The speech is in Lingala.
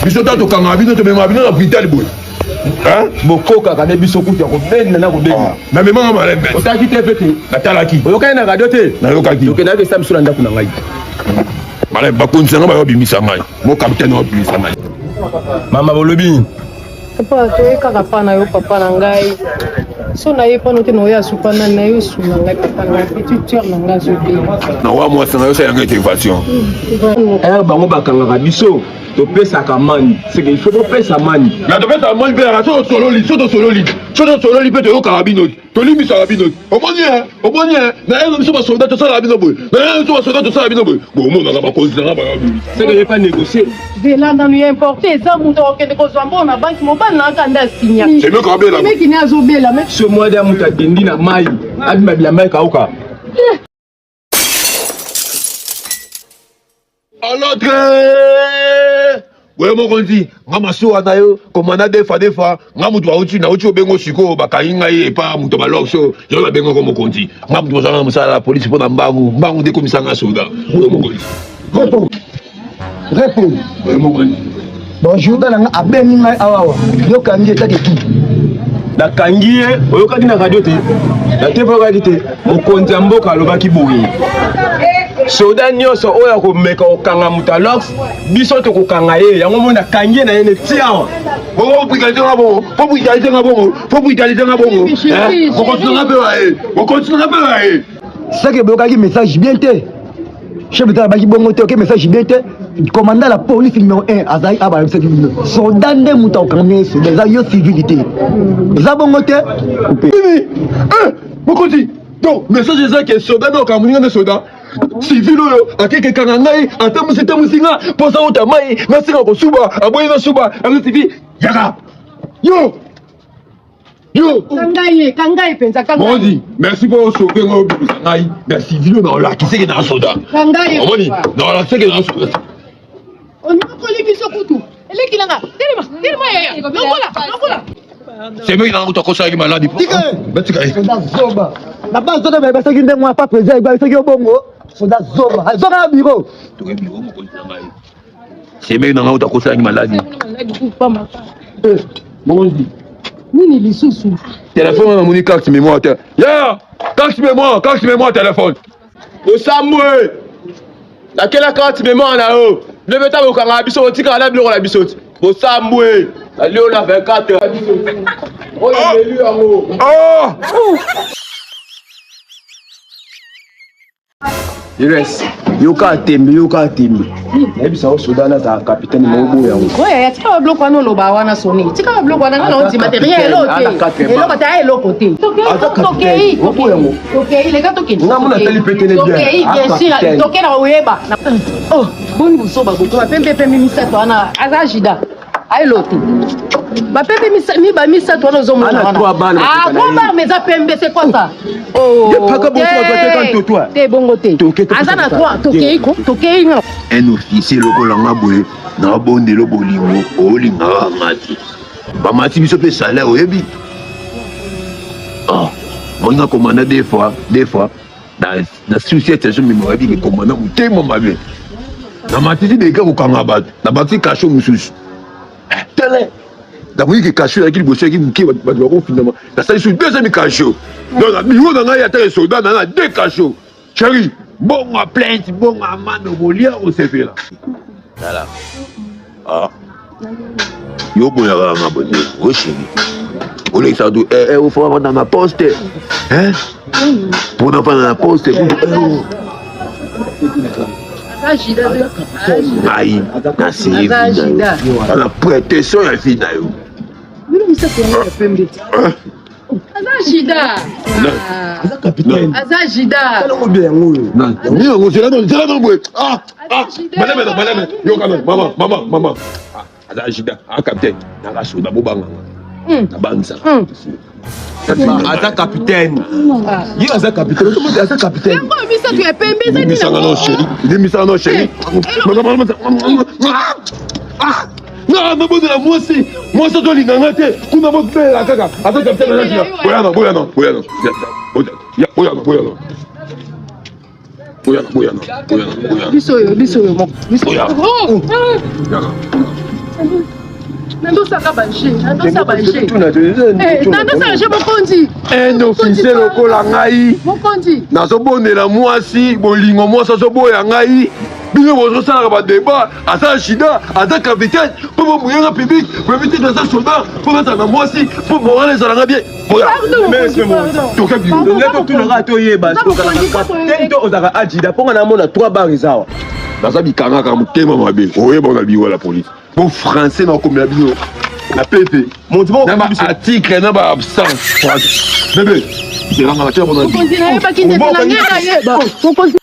biso ta to kanga bino to mema bino na Brital boy hein bokoka kana biso kuta ko ben na ko ben na mema malembe otaki te pete natalaki oyoka na radio te na yokaki to kena ke sam sur ndako na ngai malembe bakonzi nga ba yo bimisa ngai mo capitaine o bimisa ngai mama bolobi papa toyekaka pa na yo papa na ngai so na ye pano te na oyo asupana na yo su na ngai papa na petite sœur na ngai azobe na wa mwasi na yo sa yanga intervention bango bakangaka biso topesaka mani seke il faut topesa mani na topesa mani mpe yaka so tosololi mpe toyokaka bino tolimbisaka bino omoni na ye biso basoldat tosalaka bino boye na ye biso basoldat tosalaka bino boye bomonaka bakonzi nanga bayabimisa seke ye pa négocier velanda nu importe eza moto akokende kozwa mbongo na banki mobali na akanda asinya mekini azobela so mwadi ya moto akendi na mai abima bilamba ekauka alodre boye mokonzi nga masuwa na yo komanda defa nga mutu auti obengo sikoyo bakangi ngai epa mutu balokso yo babengako mokonzi nga mutu bazalanga mosala la polisi mpo na mbangu nde komisanga soda boye mokonzi Réponds. boye mokonzi Bonjour, dans la abengi ngai awa. Yo kangi etaki tu. nakangi ye oyokaki na radio te natevokaki te mokonzi ya mboka alobaki boye soda nyonso oyo akomeka kokanga moto alox biso tokokanga ye yango moni nakangi ye na ye neti awa faut brutaliser nga bongo bokontinanga mpe waye C'est que bokaki message bien te. Chef d'État baki bongo te, ok message bien te. Commandant la police numéro 1 Azaï Aba soldat nde muta okanga so des yo civilité. Za bongo te. mokonzi donc message eza ke soda na okamuninga nde soda civil oyo akekekanga ngai atemusi nga mposa ota mai nasinga kosuba aboyi na suba yango civil yaka yo kangai penza mokonzi merci mpo osobe nga obimisa ngai na civil oyo na olakiseke na soda omoni na olakiseke na soda onikokoli biso kutu elekilanga telema yaya nokola semeki nanga kutu akosalaki maladi batika Zoba. Na base de bébé c'est une moi pas président il fait que bongo. Soda Zoba. Zoba bureau. semeki nanga kutu akosalaki maladi mokonzi nini lisusu téléphone na moni carte mémoire te ya carte mémoire téléphone osambwe nakela carte mémoire na yo lebeta bokanga biso otikaka na biloko na biso ti osambwe nalio na 24 oyo melu yango Ires, yoka tembe. Nayebisa o soda na za capitaine mobo yango. oya tika babloko wana oloba wana soni tika babloko wana ngana ondima te rien eloko te eloko te tokei leka tokei Ngamuna tali petene bien. tokei bien sûr tokei na oyeba oh boni busoba boko bapembe misato wana aza jida aelo te bapembe misato wana ozomona wana kwa meza pembe c'est quoi ça te bongo te aza na 3 tokei nga un officier lokola nga boye na bondelo bolingo olingaka ngati bamati biso mpe salaire oyebi moninga komanda des fois na susiete so mema oyebi ke komanda motema mabe na matiti beka kokanga bato na bakisi kasho mosusu tele nakoki ke kasho yaki liboso yaki moke bato bakofindama nasali so 2 kasho donc na biro na ngai ata esoldat na 2 kasho chéri bongo a plainte bongo a mano bolia osepela tala yo boyaka nga bone oshiri olekisa tu ofaa fanda na poste mpona fanda na poste ngai nasiri na yo na protection ya fi na yo Aza Jida. Maman. Aza Jida. Capitaine. Nanga soda bobanga. Na banza. Aza capitaine. Yi aza capitaine. Tout le monde aza capitaine. Pourquoi ça tu es pembé ça? Misa non chéri. Non, mais bon, moi ça doit l'inganger. Kuna mo bela kaka. Aza capitaine na jia. Boyana. biso yo moko biso nandosaka baje mokonzi un officier lokola ngai mokonzi nazobondela mwasi bolingo mwasi azoboya ngai bino bozosalaka badeba aza shida aza capitaine mpo bomuyanga public boyebiti aza soldat mpo bazala mwasi mpo morale ezalanga bien totunaka toyeba kapitaine to ozalaka ajida mponga namona 3 bar ezawa naza bikangaka motema mabe oyeba na biwa la police po français nakomela bino na pete na baarticle na baabsence bebe elanga batia bona mokonzi nayebaki ndete na ngai nayeba mokonzi